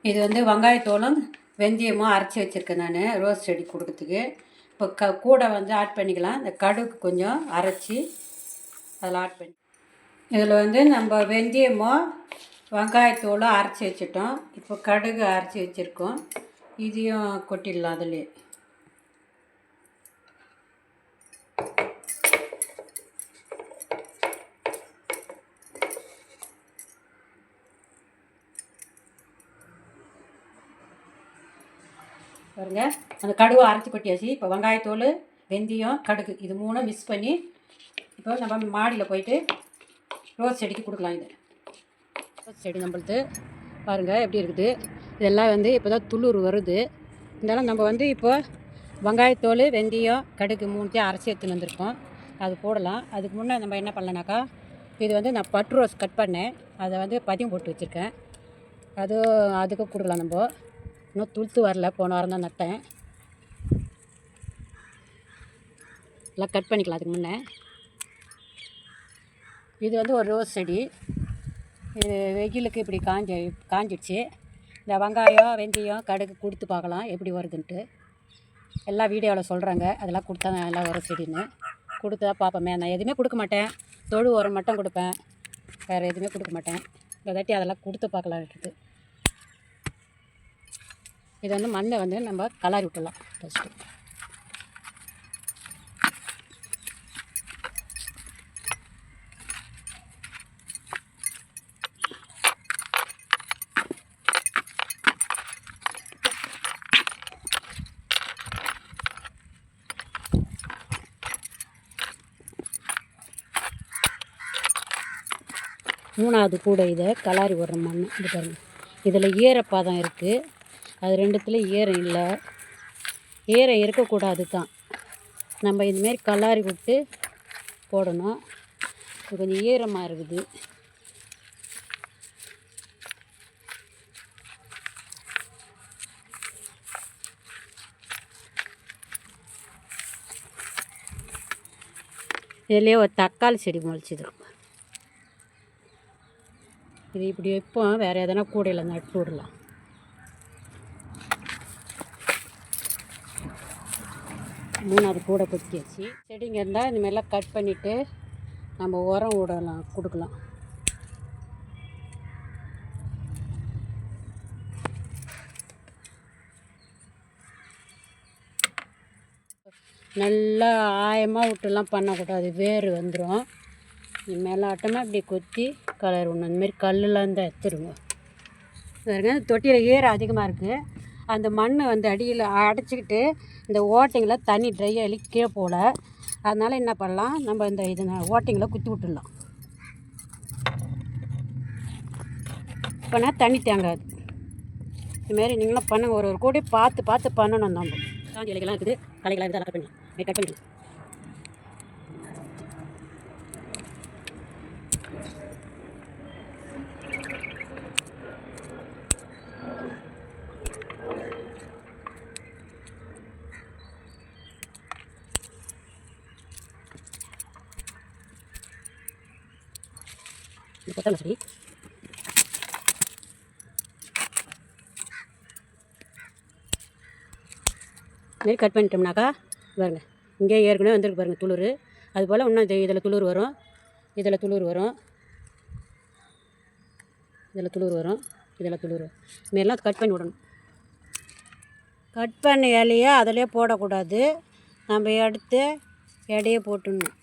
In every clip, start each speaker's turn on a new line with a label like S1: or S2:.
S1: இது வந்து வெங்காயத்தோலும் வெந்தயமும் அரைச்சி வச்சுருக்கேன் நான் ரோஸ் செடி கொடுக்கறதுக்கு. இப்போ கூட வந்து ஆட் பண்ணிக்கலாம். இந்த கடுகு கொஞ்சம் அரைச்சி அதில் ஆட் பண்ணி இதில் வந்து நம்ம வெந்தயமும் வெங்காயத்தோலும் அரைச்சி வச்சுட்டோம். இப்போ கடுகு அரைச்சி வச்சுருக்கோம், இதையும் கொட்டிடலாம் அதிலே. பாருங்க, அந்த கடுகு அரைச்சி கொட்டியாச்சு. இப்போ வெங்காயத்தோல், வெந்தயம், கடுகு இது மூணும் மிக்ஸ் பண்ணி இப்போ நம்ம மாடியில் போயிட்டு ரோஸ் செடிக்கு கொடுக்கலாம். இது ரோஸ் செடி நம்மளுது பாருங்கள் எப்படி இருக்குது. இதெல்லாம் வந்து இப்போ தான் துளிர் வருது. இருந்தாலும் நம்ம வந்து இப்போ வெங்காயத்தோல், வெந்தயம், கடுகு மூணுத்தையும் அரைச்சி எடுத்துன்னு வந்திருக்கோம். அது போடலாம். அதுக்கு முன்னே நம்ம என்ன பண்ணலனாக்கா, இது வந்து நான் பட்டு ரோஸ் கட் பண்ணேன், அதை வந்து பதியம் போட்டு வச்சுருக்கேன். அதுக்கு கொடுக்கலாம். நம்ம இன்னும் துளுத்து வரல, போன வாரம் தான் நட்டேன். எல்லாம் கட் பண்ணிக்கலாம். அதுக்கு முன்னே இது வந்து ஒரு ரோஸ் செடி. இது வெயிலுக்கு இப்படி காஞ்சிடுச்சு. இந்த வெங்காயம், வெந்தயம், கடுகு கொடுத்து பார்க்கலாம் எப்படி வருதுன்ட்டு. எல்லா வீடியோவில் சொல்கிறாங்க, அதெல்லாம் கொடுத்தா நல்லா வரும் செடின்னு. கொடுத்தா பார்ப்போமே. நான் எதுவுமே கொடுக்க மாட்டேன், தொழு உரம் மட்டும் கொடுப்பேன், வேறு எதுவுமே கொடுக்க மாட்டேன். இதாட்டி அதெல்லாம் கொடுத்து பார்க்கலான்ட்டு. இது வந்து மண்ணை வந்து நம்ம கலரி விட்டுடலாம் ஃபஸ்ட்டு. மூணாவது கூட இதை கலாரி விடுற மண். இது பாருங்கள், இதில் ஈரப்பாதம் இருக்குது, அது ரெண்டுத்தில் ஈரம் இல்லை. ஈரம் இருக்கக்கூடாது தான். நம்ம இதுமாரி கலாரி விட்டு போடணும். இது கொஞ்சம் ஈரமாக இருக்குது. இதுலேயே ஒரு தக்காளி செடி முளைச்சிது. இது இப்படி வைப்போம், வேறு எதனா கூடையில் நட்டு விடலாம். மூணாவது கூடை கொத்தியாச்சு. செடிங்க இருந்தால் இந்தமாரிலாம் கட் பண்ணிவிட்டு நம்ம உரம் விடலாம், கொடுக்கலாம். நல்லா ஆயமாக விட்டுலாம் பண்ணக்கூடாது, வேர் வந்துடும். மேலாட்டமாக இப்படி கொத்தி கலர் ஒன்று அந்தமாரி கல்லுலாம் இருந்தால் எடுத்துருங்க. பாருங்க, தொட்டியில் ஈரம் அதிகமாக இருக்குது. அந்த மண் வந்து அடியில் அடைச்சிக்கிட்டு இந்த ஓட்டைங்களை தண்ணி ட்ரையாக அள்ளி கீழே போகல. அதனால் என்ன பண்ணலாம், நம்ம இந்த இது ஓட்டைங்களை குத்தி விட்டுடலாம். இப்போனா தண்ணி தேங்காது. இதுமாரி நீங்களும் பண்ணுங்க. ஒரு கூடி பார்த்து பார்த்து பண்ணணும். நம்ம காஞ்சி இலைகள்லாம் இருக்குது, களைகளாக இருக்குது, அதெல்லாம் பண்ணலாம். கட் பண்ணிக்கலாம். கொத்தமல்லி செடி மாரி கட் பண்ணிட்டோம்னாக்கா பாருங்கள், இங்கே ஏற்கனவே வந்துருக்கு பாருங்கள் துளிர். அதுபோல் இன்னும் இதில் துளிர் வரும், இதில் துளிர் வரும், இதில் துளிர் வரும், இதில் துளிர் வரும். இதுமாரிலாம் கட் பண்ணி விடணும். கட் பண்ண இலையை அதிலே போடக்கூடாது, நம்ம எடுத்து இடையே போட்டுடணும்.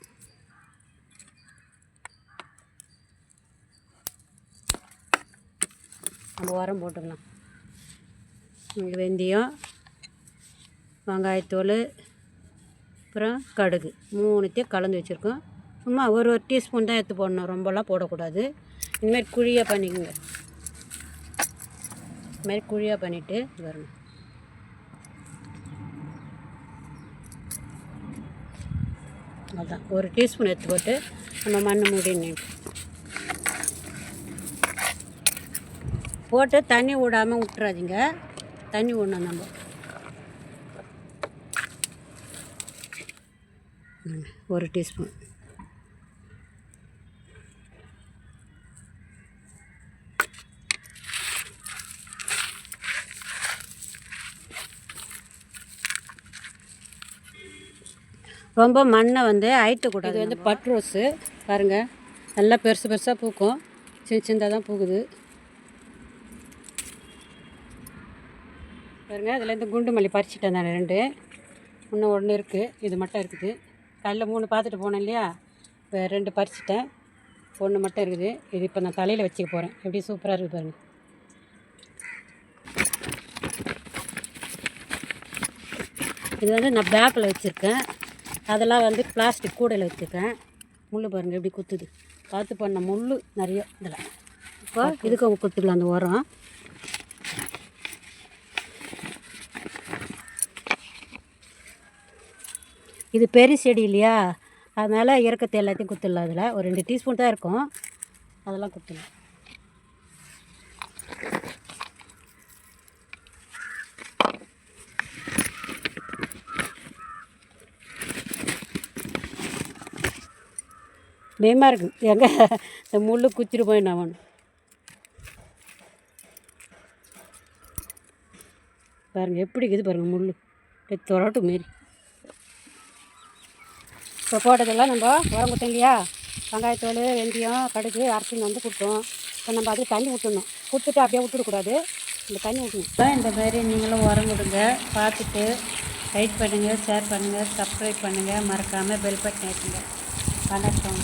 S1: நம்ம உரம் போட்டுக்கலாம். வெந்தயம், வெங்காயத்தோல், அப்புறம் கடுகு மூணுத்தையும் கலந்து வச்சுருக்கோம். சும்மா ஒரு டீஸ்பூன் தான் எடுத்து போடணும், ரொம்பலாம் போடக்கூடாது. இந்தமாரி குழியாக பண்ணிக்கோங்க. இதுமாதிரி குழியாக பண்ணிவிட்டு வரணும். அதுதான் ஒரு டீஸ்பூன் எடுத்து போட்டு நம்ம மண் மூடி போட்டு தண்ணி விடாமல் விட்டுறாதீங்க. தண்ணி விடணும். நம்ம ஒரு டீஸ்பூன் ரொம்ப மண்ணை வந்து அயிட்டக்கூடாது. இது வந்து பட் ரோஸு பாருங்கள், நல்லா பெருசு பெருசாக பூக்கும், சின்ன சின்னதாக தான் பூக்குது பாருங்கள். அதில் இந்த குண்டு மல்லி பறிச்சுட்டேன் நான் 2, இன்னும் 1 இருக்குது, இது மட்டும் இருக்குது. காலையில் 3 பார்த்துட்டு போனேன் இல்லையா, இப்போ 2 பறிச்சிட்டேன், 1 மட்டும் இருக்குது. இது இப்போ நான் தலையில் வச்சுக்க போகிறேன். எப்படி சூப்பராக இருக்குது பாருங்கள். இது வந்து நான் பேக்கில் வச்சுருக்கேன், அதெல்லாம் வந்து பிளாஸ்டிக் கூடையில் வச்சுருக்கேன். முள் பாருங்கள் எப்படி குத்துது, பார்த்து பண்ண முள் நிறைய இதில். இப்போ இதுக்கு குத்துக்கலாம் அந்த உரம். இது பெரிய செடி இல்லையா, அதனால் இறக்கத்தை எல்லாத்தையும் குத்துடலாம். அதில் ஒரு 2 டீஸ்பூன் தான் இருக்கும், அதெல்லாம் குத்துடலாம். பயமாக இருக்குது, எங்கே இந்த முள் குச்சிட்டு போய் நான் பாருங்கள் எப்படி இருக்குது பாருங்கள், முள் தொரட்டு மாரி. இப்போ போட்டதெல்லாம் நம்ம உரம் கொடுத்தோம் இல்லையா, வெங்காயத்தோல், வெந்தயம், கடுகு அரைச்சின்னு வந்து கொடுத்தோம். இப்போ நம்ம அதுக்கு தண்ணி விட்டுடணும், கொடுத்துட்டு அப்படியே விட்டுடக்கூடாது, இந்த தண்ணி விட்டணும். இந்த மாதிரி நீங்களும் உரம் கொடுங்க, பார்த்துட்டு லைக் பண்ணுங்கள், ஷேர் பண்ணுங்கள், சப்ஸ்கிரைப் பண்ணுங்கள், மறக்காமல் பெல் பட்டன் ஏற்றுங்க. வணக்கம்.